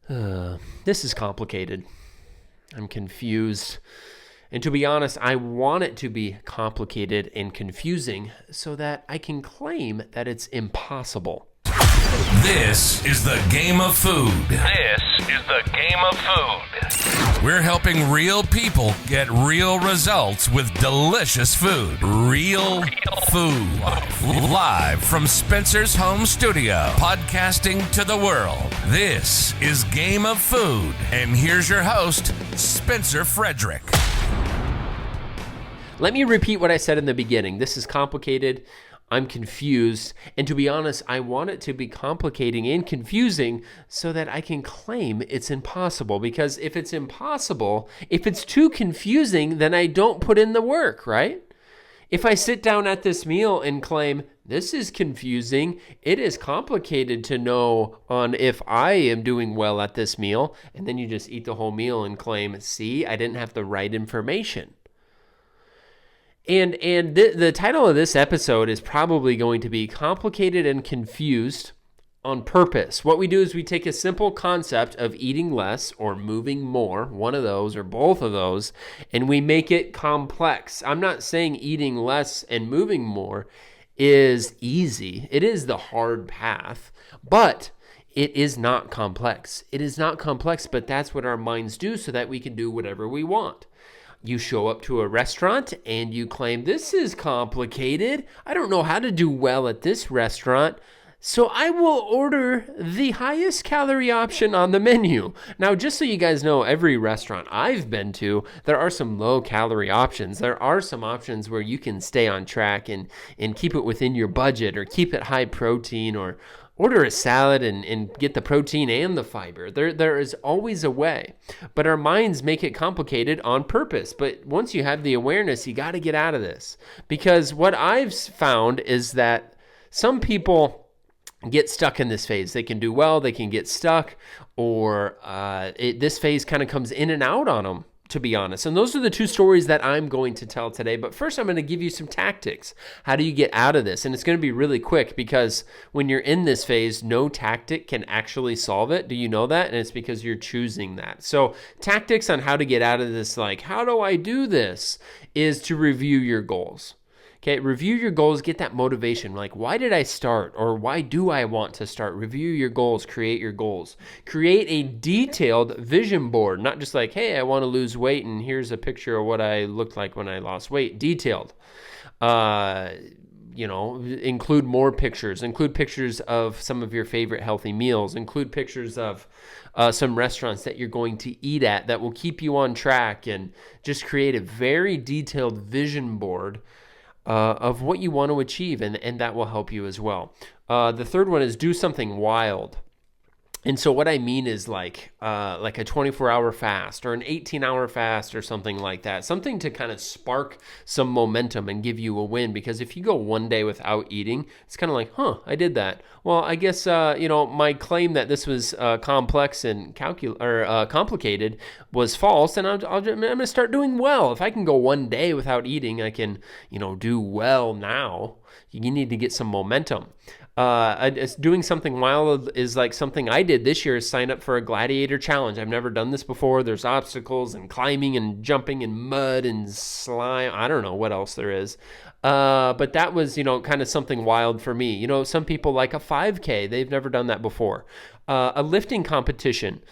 This is complicated. I'm confused. And to be honest, I want it to be complicated and confusing so that I can claim that it's impossible. This is the game of food. This is the game of food. We're helping real people get real results with delicious food. Real food. Live from Spencer's home studio, podcasting to the world. This is Game of Food. And here's your host, Spencer Frederick. Let me repeat what I said in the beginning. This is complicated. I'm confused. And to be honest, I want it to be complicating and confusing so that I can claim it's impossible. Because if it's impossible, if it's too confusing, then I don't put in the work, right? If I sit down at this meal and claim, this is confusing, it is complicated to know on if I am doing well at this meal, and then you just eat the whole meal and claim, see, I didn't have the right information. And the title of this episode is probably going to be Complicated and Confused on Purpose. What we do is we take a simple concept of eating less or moving more, one of those or both of those, and we make it complex. I'm not saying eating less and moving more is easy. It is the hard path, but it is not complex. It is not complex, but that's what our minds do so that we can do whatever we want. You show up to a restaurant and you claim, this is complicated. I don't know how to do well at this restaurant, so I will order the highest calorie option on the menu. Now, just so you guys know, every restaurant I've been to, there are some low calorie options. There are some options where you can stay on track and keep it within your budget or keep it high protein or order a salad and get the protein and the fiber. There is always a way. But our minds make it complicated on purpose. But once you have the awareness, you got to get out of this. Because what I've found is that some people get stuck in this phase. They can do well, they can get stuck, or this phase kind of comes in and out on them, to be honest. And those are the two stories that I'm going to tell today. But first, I'm going to give you some tactics. How do you get out of this? And it's going to be really quick because when you're in this phase, no tactic can actually solve it. Do you know that? And it's because you're choosing that. So tactics on how to get out of this, like, how do I do this, is to review your goals. Okay, review your goals, get that motivation. Like, why did I start? Or why do I want to start? Review your goals, create your goals. Create a detailed vision board, not just like, hey, I want to lose weight and here's a picture of what I looked like when I lost weight. Detailed. Include more pictures. Include pictures of some of your favorite healthy meals. Include pictures of some restaurants that you're going to eat at that will keep you on track, and just create a very detailed vision board of what you want to achieve, and that will help you as well. The third one is do something wild. And so what I mean is like a 24-hour fast or an 18-hour fast or something like that. Something to kind of spark some momentum and give you a win. Because if you go one day without eating, it's kind of like, I did that. Well, I guess, my claim that this was complex and complicated was false. And I'm going to start doing well. If I can go one day without eating, I can, do well now. You need to get some momentum. Doing something wild is like something I did this year, is sign up for a gladiator challenge. I've never done this before. There's obstacles and climbing and jumping and mud and slime. I don't know what else there is. But that was, kind of something wild for me. Some people like a 5K. They've never done that before. A lifting competition,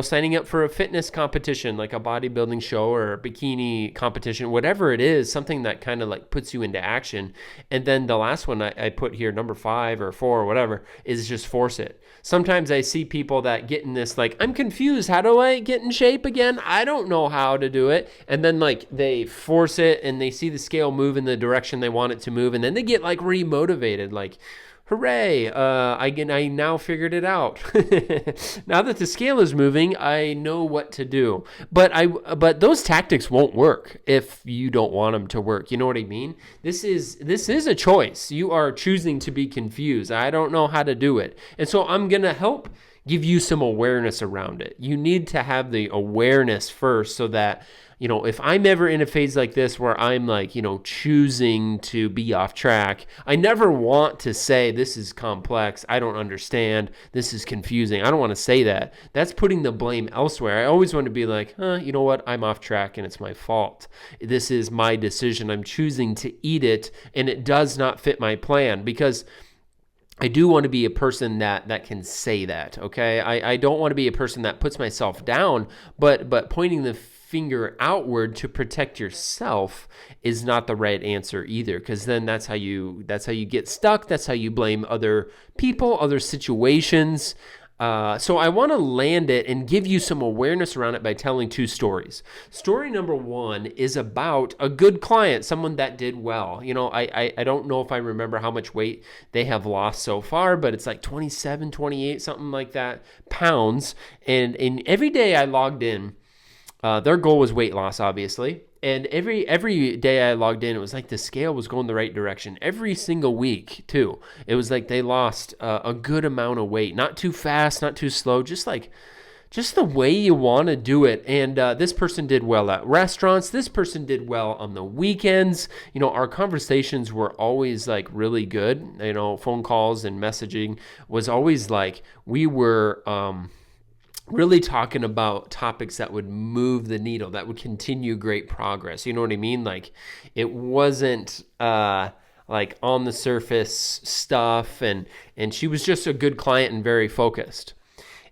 signing up for a fitness competition, like a bodybuilding show or a bikini competition, whatever it is, something that kind of like puts you into action. And then the last one I put here, number 5 or 4 or whatever, is just force it. Sometimes I see people that get in this, like, I'm confused. How do I get in shape again? I don't know how to do it. And then like they force it and they see the scale move in the direction they want it to move. And then they get like remotivated, like, hooray, I now figured it out. Now that the scale is moving, I know what to do. But those tactics won't work if you don't want them to work. You know what I mean? This is a choice. You are choosing to be confused. I don't know how to do it. And so I'm going to help give you some awareness around it. You need to have the awareness first so that, if I'm ever in a phase like this where I'm like, choosing to be off track, I never want to say this is complex, I don't understand, this is confusing. I don't want to say that. That's putting the blame elsewhere. I always want to be like, you know what? I'm off track and it's my fault. This is my decision. I'm choosing to eat it and it does not fit my plan, because I do want to be a person that can say that, okay? I don't want to be a person that puts myself down, but pointing the finger outward to protect yourself is not the right answer either, because then that's how you get stuck. That's how you blame other people, other situations. So I want to land it and give you some awareness around it by telling two stories. Story number one is about a good client, someone that did well. I don't know if I remember how much weight they have lost so far, but it's like 27, 28, something like that, pounds. And every day I logged in, their goal was weight loss, obviously. And every day I logged in, it was like the scale was going the right direction. Every single week, too. It was like they lost a good amount of weight. Not too fast, not too slow, just the way you want to do it. And this person did well at restaurants. This person did well on the weekends. Our conversations were always like really good. Phone calls and messaging was always like we were really talking about topics that would move the needle, that would continue great progress. You know what I mean? Like it wasn't like on the surface stuff, and she was just a good client and very focused.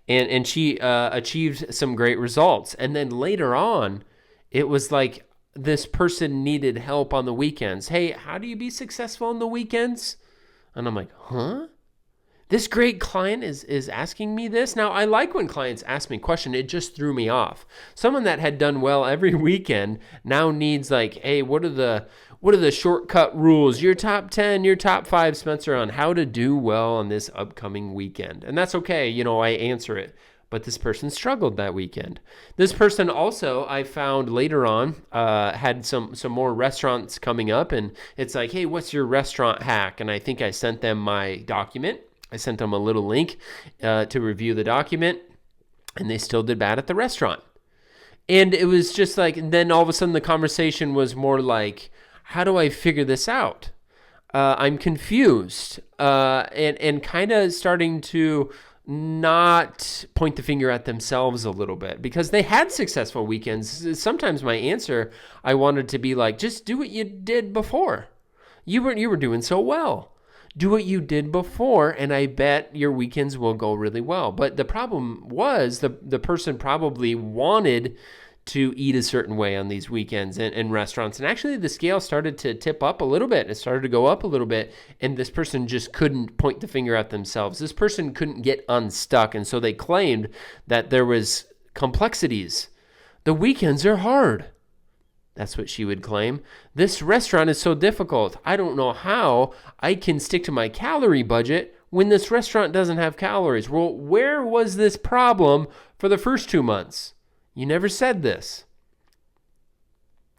And she achieved some great results. And then later on, it was like this person needed help on the weekends. Hey, how do you be successful on the weekends? And I'm like, huh? This great client is asking me this. Now, I like when clients ask me a question. It just threw me off. Someone that had done well every weekend now needs like, hey, what are the shortcut rules? Your top 10, your top 5, Spencer, on how to do well on this upcoming weekend. And that's okay. I answer it. But this person struggled that weekend. This person also, I found later on, had some more restaurants coming up. And it's like, hey, what's your restaurant hack? And I think I sent them my document. I sent them a little link to review the document, and they still did bad at the restaurant. And it was just like, and then all of a sudden the conversation was more like, how do I figure this out? I'm confused, and kind of starting to not point the finger at themselves a little bit, because they had successful weekends. Sometimes my answer, I wanted to be like, just do what you did before. You were doing so well. Do what you did before, and I bet your weekends will go really well. But the problem was the person probably wanted to eat a certain way on these weekends in restaurants. And actually the scale started to tip up a little bit. It started to go up a little bit, and this person just couldn't point the finger at themselves. This person couldn't get unstuck, and so they claimed that there was complexities. The weekends are hard. That's what she would claim. This restaurant is so difficult. I don't know how I can stick to my calorie budget when this restaurant doesn't have calories. Well, where was this problem for the first 2 months? You never said this.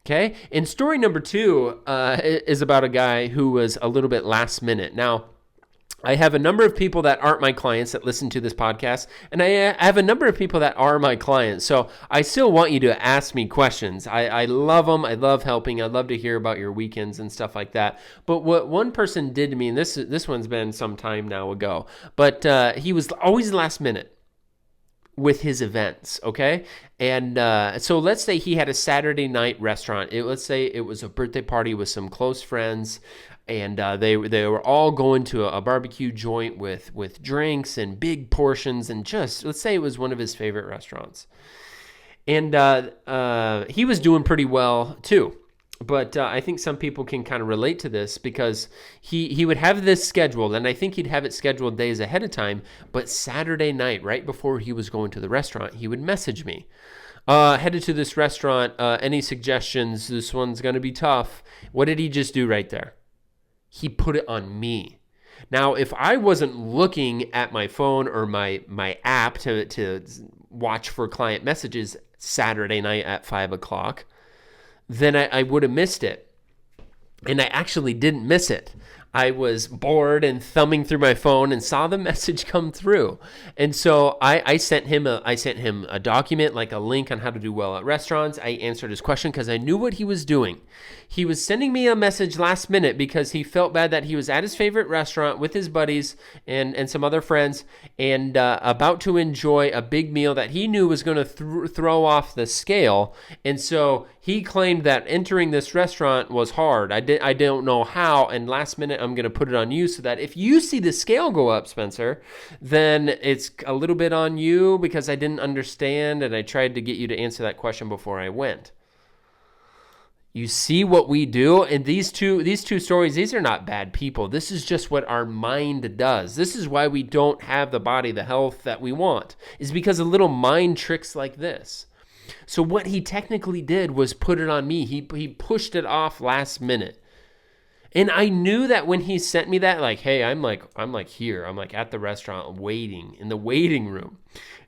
Okay? And story number 2 is about a guy who was a little bit last minute. Now, I have a number of people that aren't my clients that listen to this podcast, and I have a number of people that are my clients. So I still want you to ask me questions. I love them. I love helping. I love to hear about your weekends and stuff like that. But what one person did to me, and this one's been some time now ago, but he was always last minute with his events, okay? And so let's say he had a Saturday night restaurant. Let's say it was a birthday party with some close friends, and they were all going to a barbecue joint with drinks and big portions, and just, let's say it was one of his favorite restaurants. And he was doing pretty well too. But I think some people can kind of relate to this, because he would have this scheduled, and I think he'd have it scheduled days ahead of time. But Saturday night, right before he was going to the restaurant, he would message me. Headed to this restaurant, any suggestions? This one's going to be tough. What did he just do right there? He put it on me. Now, if I wasn't looking at my phone or my app to watch for client messages Saturday night at 5 o'clock, then I would have missed it. And I actually didn't miss it. I was bored and thumbing through my phone and saw the message come through. And so I sent him a document, like a link on how to do well at restaurants. I answered his question because I knew what he was doing. He was sending me a message last minute because he felt bad that he was at his favorite restaurant with his buddies and some other friends and about to enjoy a big meal that he knew was going to throw off the scale. And so he claimed that entering this restaurant was hard. I don't know how, and last minute I'm going to put it on you so that if you see the scale go up, Spencer, then it's a little bit on you because I didn't understand and I tried to get you to answer that question before I went. You see what we do? And these two stories, these are not bad people. This is just what our mind does. This is why we don't have the body, the health that we want, is because of little mind tricks like this. So what he technically did was put it on me. He pushed it off last minute. And I knew that when he sent me that, like, hey, I'm like here. I'm like at the restaurant waiting in the waiting room.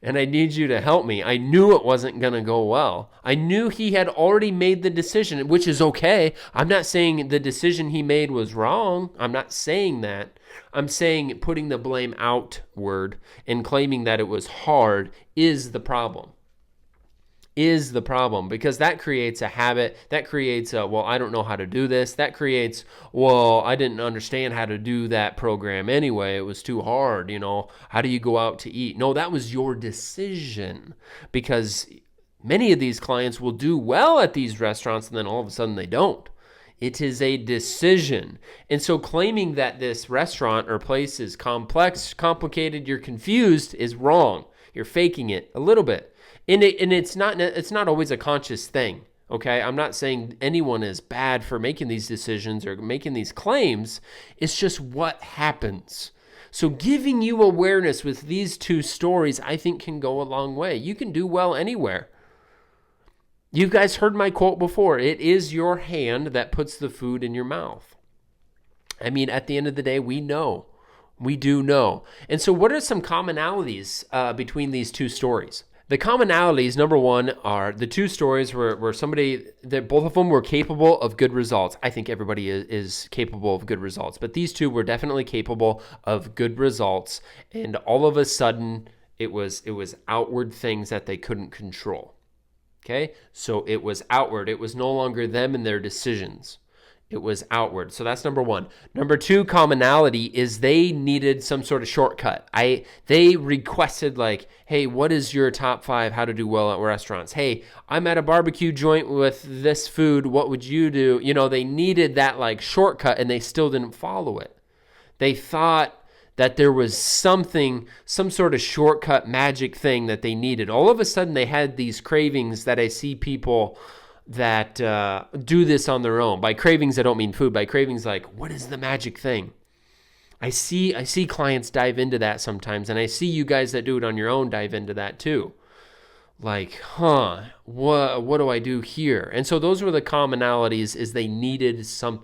And I need you to help me. I knew it wasn't going to go well. I knew he had already made the decision, which is okay. I'm not saying the decision he made was wrong. I'm not saying that. I'm saying putting the blame outward and claiming that it was hard is the problem. Because that creates a habit, that creates a, well, I don't know how to do this, that creates, well, I didn't understand how to do that program anyway, it was too hard, how do you go out to eat? No, that was your decision, because many of these clients will do well at these restaurants and then all of a sudden they don't. It is a decision. And so claiming that this restaurant or place is complex, complicated, you're confused is wrong. You're faking it a little bit. And it's not always a conscious thing, okay? I'm not saying anyone is bad for making these decisions or making these claims. It's just what happens. So giving you awareness with these two stories, I think, can go a long way. You can do well anywhere. You guys heard my quote before. It is your hand that puts the food in your mouth. I mean, at the end of the day, we know. We do know. And so what are some commonalities between these two stories? The commonalities, number one, are the two stories where that both of them were capable of good results. I think everybody is capable of good results, but these two were definitely capable of good results. And all of a sudden, it was outward things that they couldn't control. Okay? So it was outward. It was no longer them and their decisions. It was outward. So that's number one. Number two commonality is they needed some sort of shortcut. They requested like, hey, what is your top 5 how to do well at restaurants? Hey, I'm at a barbecue joint with this food. What would you do? They needed that like shortcut and they still didn't follow it. They thought that there was some sort of shortcut magic thing that they needed. All of a sudden they had these cravings that I see people that do this on their own. By cravings, I don't mean food. By cravings, like, what is the magic thing? I see clients dive into that sometimes, and I see you guys that do it on your own dive into that too. Like, what do I do here? And so those were the commonalities, is they needed some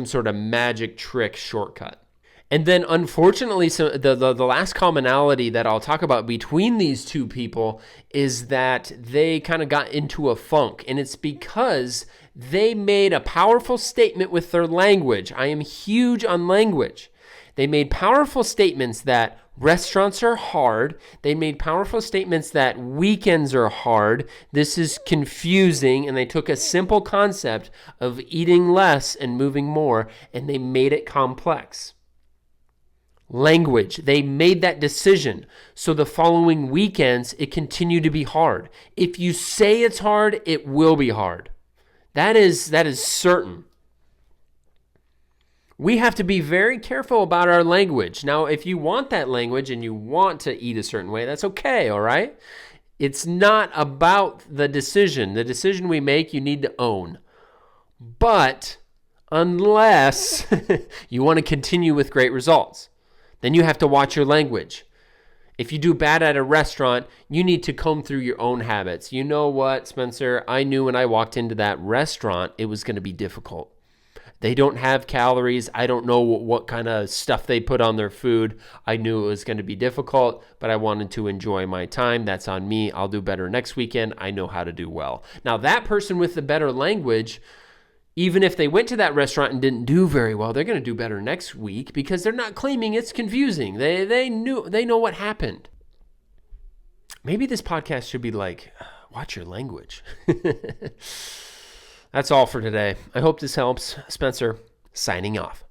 sort of magic trick shortcut. And then, unfortunately, so the last commonality that I'll talk about between these two people is that they kind of got into a funk. And it's because they made a powerful statement with their language. I am huge on language. They made powerful statements that restaurants are hard. They made powerful statements that weekends are hard. This is confusing. And they took a simple concept of eating less and moving more, and they made it complex. Language. They made that decision. So the following weekends, it continued to be hard. If you say it's hard, it will be hard. That is certain. We have to be very careful about our language. Now, if you want that language and you want to eat a certain way, that's okay, all right? It's not about the decision. The decision we make, you need to own. But unless you want to continue with great results, then you have to watch your language. If you do bad at a restaurant, you need to comb through your own habits. You know what, Spencer? I knew when I walked into that restaurant, it was going to be difficult. They don't have calories. I don't know what kind of stuff they put on their food. I knew it was going to be difficult, but I wanted to enjoy my time. That's on me. I'll do better next weekend. I know how to do well. Now, that person with the better language, Even if they went to that restaurant and didn't do very well, they're going to do better next week because they're not claiming it's confusing. They know what happened. Maybe this podcast should be like, watch your language. That's all for today. I hope this helps. Spencer, signing off.